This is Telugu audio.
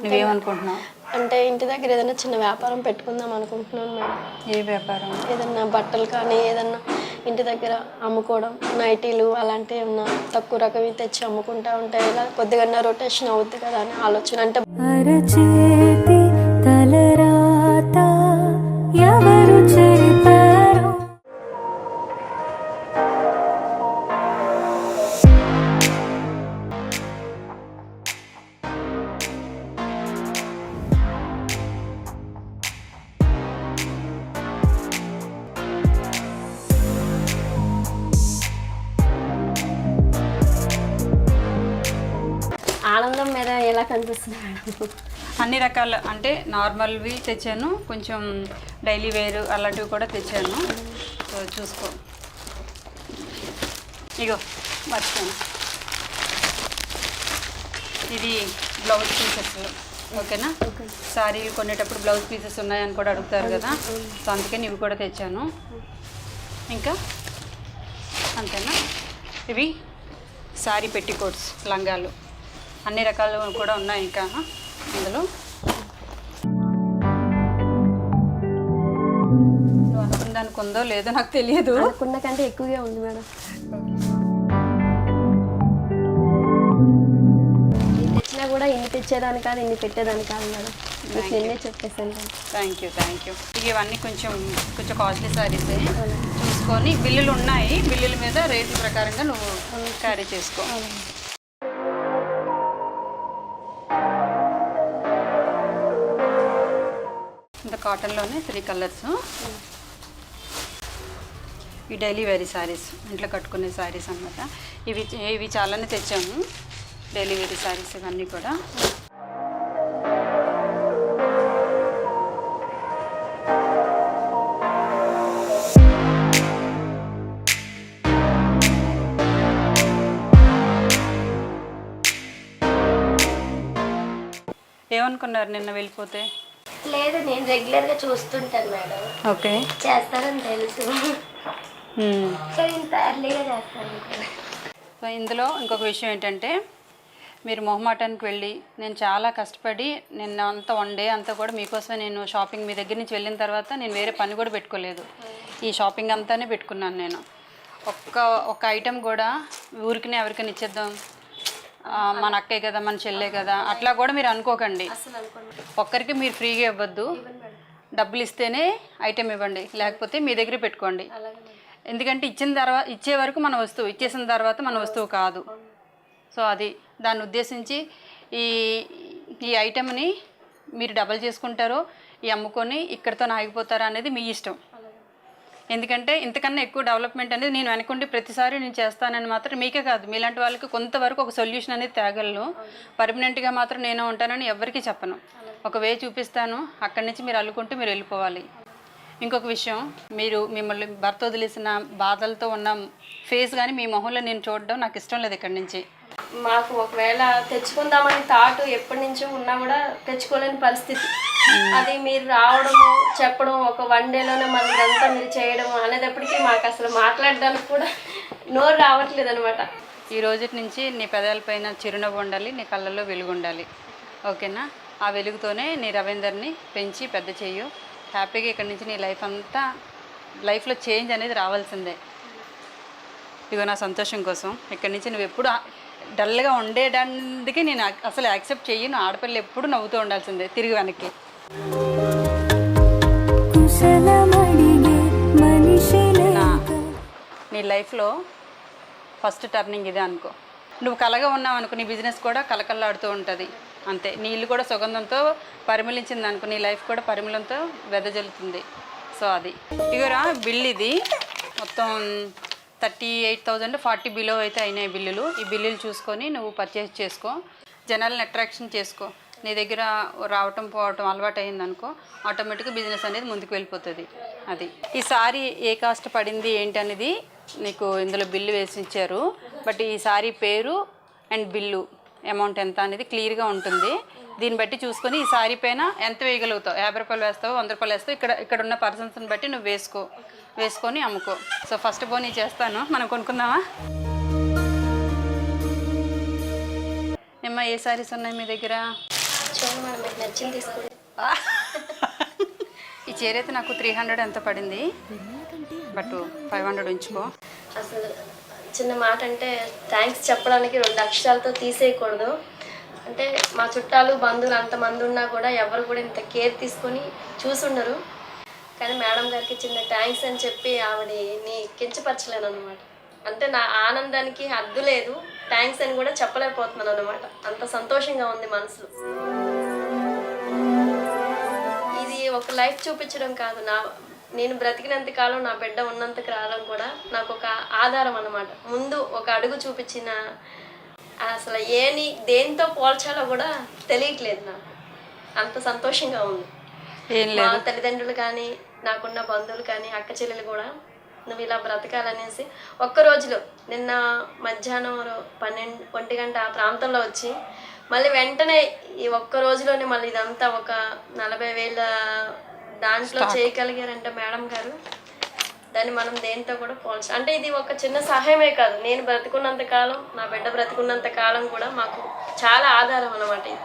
నువ్వేమనుకుంటున్నావు? అంటే ఇంటి దగ్గర ఏదైనా చిన్న వ్యాపారం పెట్టుకుందాం అనుకుంటున్నాను మేడం. ఏ వ్యాపారం? ఏదన్నా బట్టలు కానీ ఏదన్నా ఇంటి దగ్గర అమ్ముకోవడం, నైటీలు అలాంటివి ఏమన్నా తక్కువ రకవి తెచ్చి అమ్ముకుంటా ఉంటే ఇలా కొద్దిగా రొటేషన్ అవుద్ది కదా అని ఆలోచన. అంటే అరచేతి తలరాత ఎవరు చెరిపారు? ఆనందం మీద ఎలా కనిపిస్తుంది మేడం? అన్ని రకాల అంటే నార్మల్వి తెచ్చాను, కొంచెం డైలీ వేర్ అలాంటివి కూడా తెచ్చాను. సో చూసుకో, ఇగో మర్చిపోయాను, ఇది బ్లౌజ్ పీసెస్. ఓకేనా? సారీ కొనేటప్పుడు బ్లౌజ్ పీసెస్ ఉన్నాయని కూడా అడుగుతారు కదా, సో అందుకని ఇవి కూడా తెచ్చాను. ఇంకా అంతేనా? ఇవి సారీ పెట్టికోట్స్, లంగాలు, అన్ని రకాలు కూడా ఉన్నాయి ఇంకా ఇందులో. నువ్వు అనుకున్న దానికి ఉందో లేదో నాకు తెలియదు. అనుకున్న కంటే ఎక్కువగా ఉంది మేడం. ఇన్ని తెచ్చినా కూడా ఇన్ని తెచ్చేదాన్ని కాదు, ఇన్ని పెట్టేదాన్ని కాదు మేడం. మీకు నిన్నే చెప్పేసాను. Thank you. ఇవన్నీ కొంచెం కాస్ట్లీ సారీసే. చూసుకొని బిల్లులు ఉన్నాయి, బిల్లుల మీద రేట్ల ప్రకారంగా నువ్వు క్యారీ చేసుకో. ఇంత కాటన్లోనే 3 కలర్స్. ఈ డైలీ వేరీ శారీస్, ఇంట్లో కట్టుకునే శారీస్ అన్నమాట. ఇవి చాలానే తెచ్చాము, డైలీ వేరీ శారీస్ ఇవన్నీ కూడా. ఏమనుకున్నారు నిన్న వెళ్ళిపోతే? లేదు, నేను రెగ్యులర్గా చూస్తుంటాను మేడం. ఓకే, చేస్తారని తెలుసు, కానీ ఇంత ఎర్లీగా చేస్తాను. సో ఇందులో ఇంకొక విషయం ఏంటంటే, మీరు మొహమాటానికి వెళ్ళి నేను చాలా కష్టపడి నిన్న అంతా 1 డే అంతా కూడా మీకోసమే నేను షాపింగ్ మీ దగ్గర నుంచి వెళ్ళిన తర్వాత నేను వేరే పని కూడా పెట్టుకోలేదు, ఈ షాపింగ్ అంతానే పెట్టుకున్నాను నేను. ఒక్క ఐటెం కూడా ఊరికినే ఎవరికైనా ఇచ్చేద్దాం, మన అక్కే కదా, మన చెల్లే కదా, అట్లా కూడా మీరు అనుకోకండి. ఒక్కరికి మీరు ఫ్రీగా ఇవ్వద్దు, డబ్బులు ఇస్తేనే ఐటెం ఇవ్వండి, లేకపోతే మీ దగ్గర పెట్టుకోండి. ఎందుకంటే ఇచ్చే వరకు మన వస్తువు, ఇచ్చేసిన తర్వాత మన వస్తువు కాదు. సో అది దాన్ని ఉద్దేశించి ఈ ఐటెంని మీరు డబల్ చేసుకుంటారో ఈ అమ్ముకొని ఇక్కడితో ఆగిపోతారో అనేది మీ ఇష్టం. ఎందుకంటే ఇంతకన్నా ఎక్కువ డెవలప్మెంట్ అనేది నేను అనుకుంటే ప్రతిసారి నేను చేస్తానని మాత్రం మీకే కాదు, మీలాంటి వాళ్ళకి కొంతవరకు ఒక సొల్యూషన్ అనేది తేగలను. పర్మనెంట్గా మాత్రం నేను ఉంటానని ఎవరికీ చెప్పను, ఒక వే చూపిస్తాను, అక్కడి నుంచి మీరు అల్లుకుంటూ మీరు వెళ్ళిపోవాలి. ఇంకొక విషయం, మిమ్మల్ని భర్త వదిలేసిన బాధలతో ఉన్న ఫేస్ కానీ మీ మొహంలో నేను చూడడం నాకు ఇష్టం లేదు ఇక్కడి నుంచి. మాకు ఒకవేళ తెచ్చుకుందామని థాట్ ఎప్పటి నుంచో ఉన్నా కూడా తెచ్చుకోలేని పరిస్థితి. అది మీరు రావడము, చెప్పడం, ఒక 1 డేలోనే మన ఇదంతా మీరు చేయడం అనేటప్పటికీ మాకు అసలు మాట్లాడడానికి కూడా నోరు రావట్లేదు అనమాట. ఈ రోజు నుంచి నీ పెదాలపైన చిరునవ్వు ఉండాలి, నీ కళ్ళల్లో వెలుగు ఉండాలి. ఓకేనా? ఆ వెలుగుతోనే నీ రవీందర్ని పెంచి పెద్ద చెయ్యు. హ్యాపీగా ఇక్కడి నుంచి నీ లైఫ్లో చేంజ్ అనేది రావాల్సిందే. ఇగో నా సంతోషం కోసం ఇక్కడి నుంచి నువ్వు ఎప్పుడు డల్గా ఉండేదానికి నేను అసలు యాక్సెప్ట్ చెయ్యను. ఆడపిల్ల ఎప్పుడు నవ్వుతూ ఉండాల్సిందే తిరిగి వెనక్కి. నీ లైఫ్లో ఫస్ట్ టర్నింగ్ ఇదే అనుకో. నువ్వు కలగా ఉన్నావు అనుకో, నీ బిజినెస్ కూడా కలకల్లాడుతూ ఉంటుంది. అంతే, నీ ఇల్లు కూడా సుగంధంతో పరిమళించింది అనుకో, నీ లైఫ్ కూడా పరిమళంతో వెదజల్లుతుంది. సో అది ఇగరా బిల్, ఇది మొత్తం 38,000 40 బిలో అయితే అయినాయి బిల్లులు. ఈ బిల్లులు చూసుకొని నువ్వు పర్చేస్ చేసుకో, జనాలను అట్రాక్షన్ చేసుకో. నీ దగ్గర రావటం పోవటం అలవాటు అయింది అనుకో, ఆటోమేటిక్గా బిజినెస్ అనేది ముందుకు వెళ్ళిపోతుంది. అది ఈ సారీ ఏ కాస్ట్ పడింది ఏంటి అనేది నీకు ఇందులో బిల్లు వేసి ఇచ్చారు. బట్ ఈ సారీ పేరు అండ్ బిల్లు అమౌంట్ ఎంత అనేది క్లియర్గా ఉంటుంది. దీన్ని బట్టి చూసుకొని ఈ సారీ పైన ఎంత వేయగలుగుతావు, 50 రూపాయలు వేస్తావు, 100 రూపాయలు వేస్తావు, ఇక్కడ ఉన్న పర్సన్స్ని బట్టి నువ్వు వేసుకొని అమ్ముకో. సో ఫస్ట్ బోనీ చేస్తాను, మనం కొనుక్కుందామా? నిమ్మ ఏ సారీస్ ఉన్నాయి మీ దగ్గర? చూడండి మేడం, మీకు నచ్చింది తీసుకోండి. ఈ చీర అయితే నాకు 300 ఎంత పడింది, బట్ 500 ఉంచుకో. అసలు చిన్న మాట అంటే థ్యాంక్స్ చెప్పడానికి 2 అక్షరాలతో తీసేయకూడదు. అంటే మా చుట్టాలు బంధువులు అంతమంది ఉన్నా కూడా ఎవరు కూడా ఇంత కేర్ తీసుకొని చూసుండరు. కానీ మేడం గారికి చిన్న థ్యాంక్స్ అని చెప్పి ఆవిడని కించపరచలేను అనమాట. అంటే నా ఆనందానికి హద్దు లేదు, థ్యాంక్స్ అని కూడా చెప్పలేకపోతున్నాను అనమాట. అంత సంతోషంగా ఉంది మనసులో. ఇది ఒక లైఫ్ చూపించడం కాదు, నేను బ్రతికినంత కాలం నా బిడ్డ ఉన్నంత కాలం కూడా నాకు ఒక ఆధారం అన్నమాట. ముందు ఒక అడుగు చూపించిన అసలు దేంతో పోల్చాలో కూడా తెలియట్లేదు నాకు. అంత సంతోషంగా ఉంది. మా తల్లిదండ్రులు కానీ, నాకున్న బంధువులు కానీ, అక్క చెల్లెలు కూడా నువ్వు ఇలా బ్రతకాలనేసి ఒక్క రోజులో నిన్న మధ్యాహ్నం 1 గంట ఆ ప్రాంతంలో వచ్చి మళ్ళీ వెంటనే ఈ ఒక్క రోజులోనే మళ్ళీ ఇదంతా ఒక 40,000 దాంట్లో చేయగలిగారంటే మేడం గారు, దాన్ని మనం దేంతో కూడా పోల్చు. అంటే ఇది ఒక చిన్న సహాయమే కాదు, నేను బ్రతికున్నంత కాలం, నా బిడ్డ బ్రతికున్నంత కాలం కూడా మాకు చాలా ఆధారం అన్నమాట ఇది.